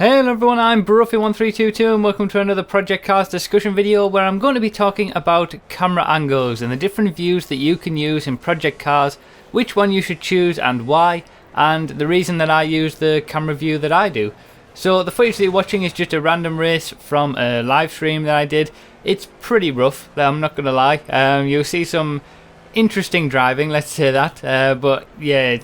Hello everyone, I'm Bruffy1322 and welcome to another Project Cars discussion video where I'm going to be talking about camera angles and the different views that you can use in Project Cars, which one you should choose and why, and the reason that I use the camera view that I do. So the footage that you're watching is just a random race from a live stream that I did. It's pretty rough, I'm not going to lie. You'll see some interesting driving, let's say that, but yeah,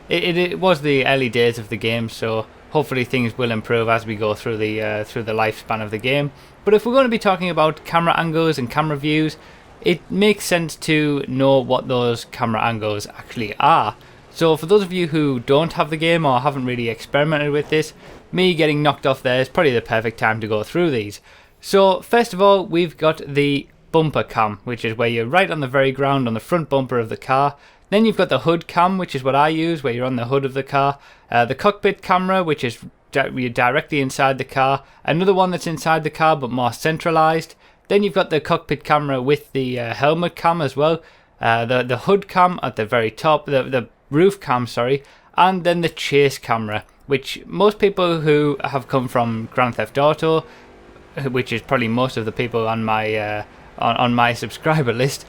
it was the early days of the game, so hopefully things will improve as we go through the lifespan of the game. But if we're going to be talking about camera angles and camera views, it makes sense to know what those camera angles actually are. So for those of you who don't have the game or haven't really experimented with this, me getting knocked off there is probably the perfect time to go through these. So first of all, we've got the bumper cam, which is where you're right on the very ground on the front bumper of the car. Then you've got the hood cam, which is what I use, where you're on the hood of the car. The cockpit camera, which is you're directly inside the car. Another one that's inside the car, but more centralized. Then you've got the cockpit camera with the helmet cam as well. The hood cam at the very top, the roof cam, sorry. And then the chase camera, which most people who have come from Grand Theft Auto, which is probably most of the people on my on my subscriber list,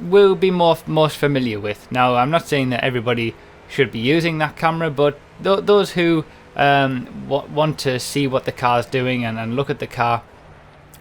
will be most familiar with. Now, I'm not saying that everybody should be using that camera, but those who want to see what the car's doing and look at the car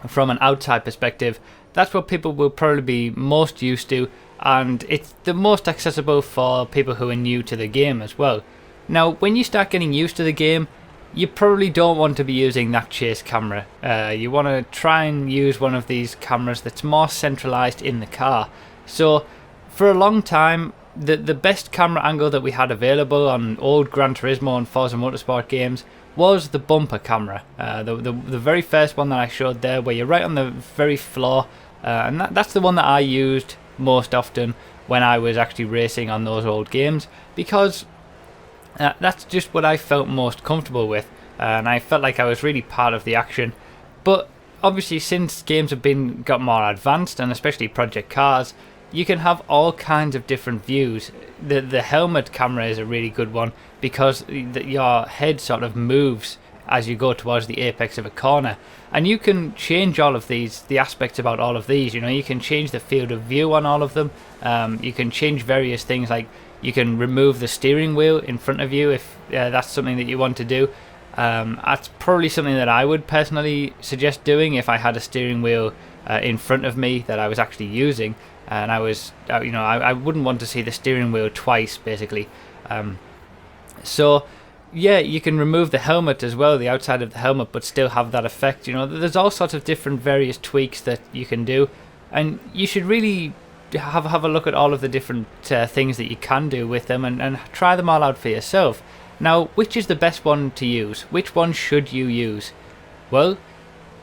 from an outside perspective, that's what people will probably be most used to, and it's the most accessible for people who are new to the game as well. Now, when you start getting used to the game, you probably don't want to be using that chase camera. You want to try and use one of these cameras that's more centralized in the car. So for a long time, the best camera angle that we had available on old Gran Turismo and Forza Motorsport games was the bumper camera. The very first one that I showed there, where you're right on the very floor, and that's the one that I used most often when I was actually racing on those old games, because that's just what I felt most comfortable with, and I felt like I was really part of the action. But obviously, since games have got more advanced, and especially Project Cars, you can have all kinds of different views. The helmet camera is a really good one, because your head sort of moves as you go towards the apex of a corner, and you can change all of these, the aspects about all of these. You know, you can change the field of view on all of them. You can change various things, like you can remove the steering wheel in front of you if that's something that you want to do. That's probably something that I would personally suggest doing if I had a steering wheel in front of me that I was actually using, and I was, I wouldn't want to see the steering wheel twice, basically. So yeah, you can remove the helmet as well, the outside of the helmet, but still have that effect. You know, there's all sorts of different various tweaks that you can do, and you should really have a look at all of the different things that you can do with them, and try them all out for yourself. Now, which is the best one to use? Which one should you use? Well,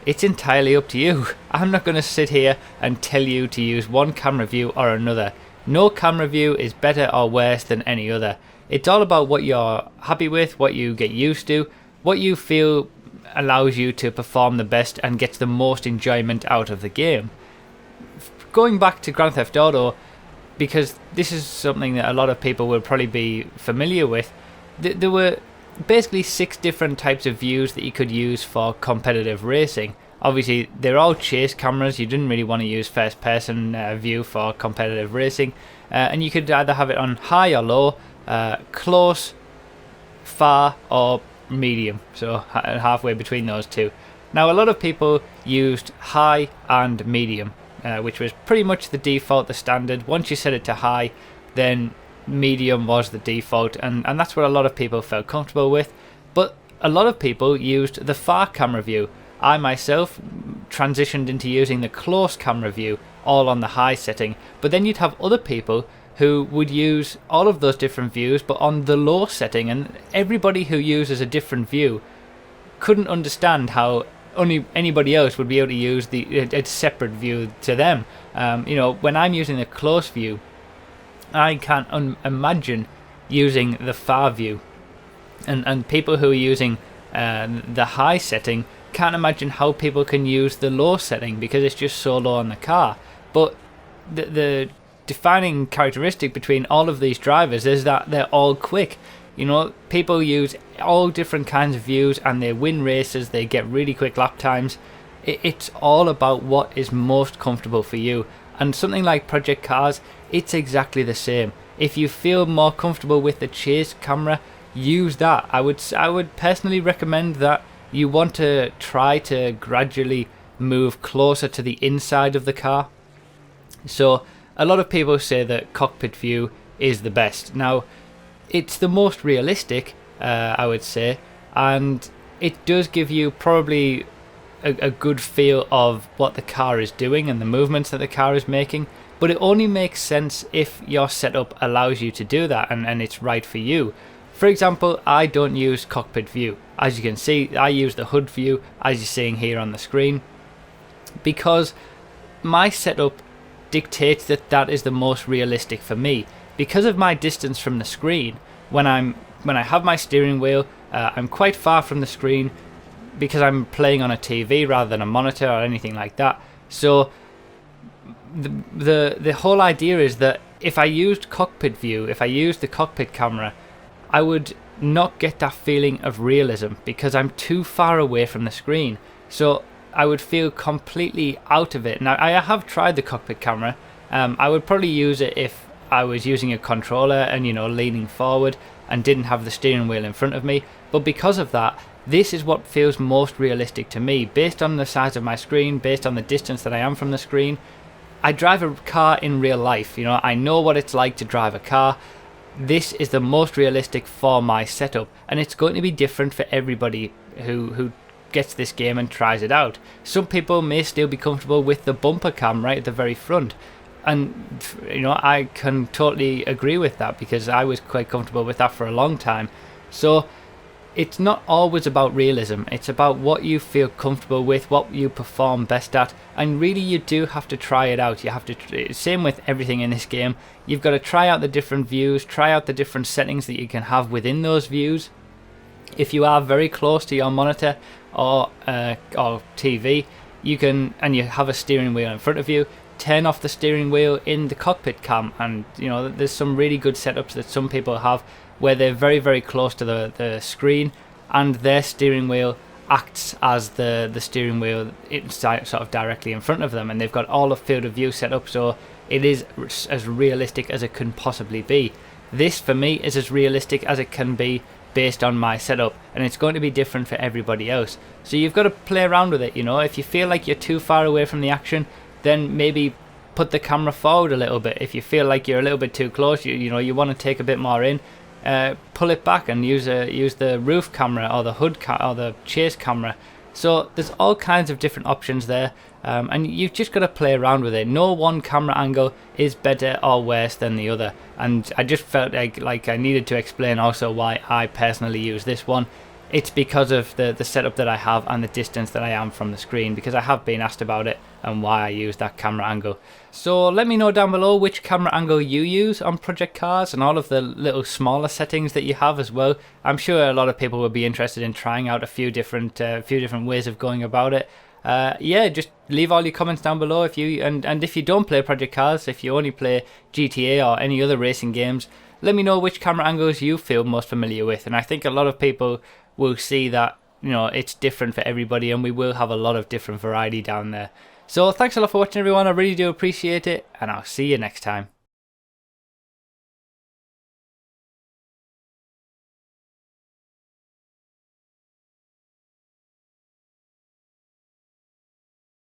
it's entirely up to you. I'm not going to sit here and tell you to use one camera view or another. No camera view is better or worse than any other. It's all about what you're happy with, what you get used to, what you feel allows you to perform the best and gets the most enjoyment out of the game. Going back to Grand Theft Auto, because this is something that a lot of people will probably be familiar with, there were basically 6 different types of views that you could use for competitive racing. Obviously, they're all chase cameras. You didn't really want to use first person view for competitive racing, and you could either have it on high or low, close, far, or medium, so halfway between those two. Now, a lot of people used high and medium, which was pretty much the default, the standard. Once you set it to high, then medium was the default, and that's what a lot of people felt comfortable with. But a lot of people used the far camera view. I myself transitioned into using the close camera view, all on the high setting. But then you'd have other people who would use all of those different views but on the low setting, and everybody who uses a different view couldn't understand how only anybody else would be able to use a separate view to them. When I'm using the close view, I can't imagine using the far view, and people who are using the high setting can't imagine how people can use the low setting, because it's just so low on the car. But the defining characteristic between all of these drivers is that they're all quick. You know, people use all different kinds of views and they win races, they get really quick lap times. It's all about what is most comfortable for you. And something like Project Cars, it's exactly the same. If you feel more comfortable with the chase camera, use that. I would personally recommend that you want to try to gradually move closer to the inside of the car. So a lot of people say that cockpit view is the best. Now, it's the most realistic, I would say, and it does give you probably a good feel of what the car is doing and the movements that the car is making, but it only makes sense if your setup allows you to do that and it's right for you. For example, I don't use cockpit view. As you can see, I use the hood view, as you're seeing here on the screen, because my setup dictates that that is the most realistic for me. Because of my distance from the screen, when I have my steering wheel, I'm quite far from the screen because I'm playing on a TV rather than a monitor or anything like that. So the whole idea is that if I used cockpit view, if I used the cockpit camera, I would not get that feeling of realism because I'm too far away from the screen. So I would feel completely out of it. Now, I have tried the cockpit camera. I would probably use it if I was using a controller and, you know, leaning forward and didn't have the steering wheel in front of me. But because of that, this is what feels most realistic to me, based on the size of my screen, based on the distance that I am from the screen. I drive a car in real life, you know, I know what it's like to drive a car. This is the most realistic for my setup, and it's going to be different for everybody who gets this game and tries it out. Some people may still be comfortable with the bumper cam right at the very front, and you know, I can totally agree with that because I was quite comfortable with that for a long time. So it's not always about realism, it's about what you feel comfortable with, what you perform best at, and really you do have to try it out. You have to, same with everything in this game, you've got to try out the different views, try out the different settings that you can have within those views. If you are very close to your monitor or TV, you can, and you have a steering wheel in front of you, turn off the steering wheel in the cockpit cam, and you know, there's some really good setups that some people have where they're very, very close to the screen and their steering wheel acts as the steering wheel sort of directly in front of them, and they've got all the field of view set up, so it is as realistic as it can possibly be. This for me is as realistic as it can be based on my setup, and it's going to be different for everybody else. So you've got to play around with it, you know. If you feel like you're too far away from the action, then maybe put the camera forward a little bit. If you feel like you're a little bit too close, you know, you want to take a bit more in, pull it back and use the roof camera or the hood or the chase camera. So there's all kinds of different options there, and you've just got to play around with it. No one camera angle is better or worse than the other, and I just felt like I needed to explain also why I personally use this one. It's because of the setup that I have and the distance that I am from the screen, because I have been asked about it and why I use that camera angle. So let me know down below which camera angle you use on Project Cars and all of the little smaller settings that you have as well. I'm sure a lot of people will be interested in trying out a few different ways of going about it. Yeah, just leave all your comments down below if you and if you don't play Project Cars, if you only play GTA or any other racing games, let me know which camera angles you feel most familiar with. And I think a lot of people will see that, you know, it's different for everybody, and we will have a lot of different variety down there. So thanks a lot for watching, everyone. I really do appreciate it, and I'll see you next time.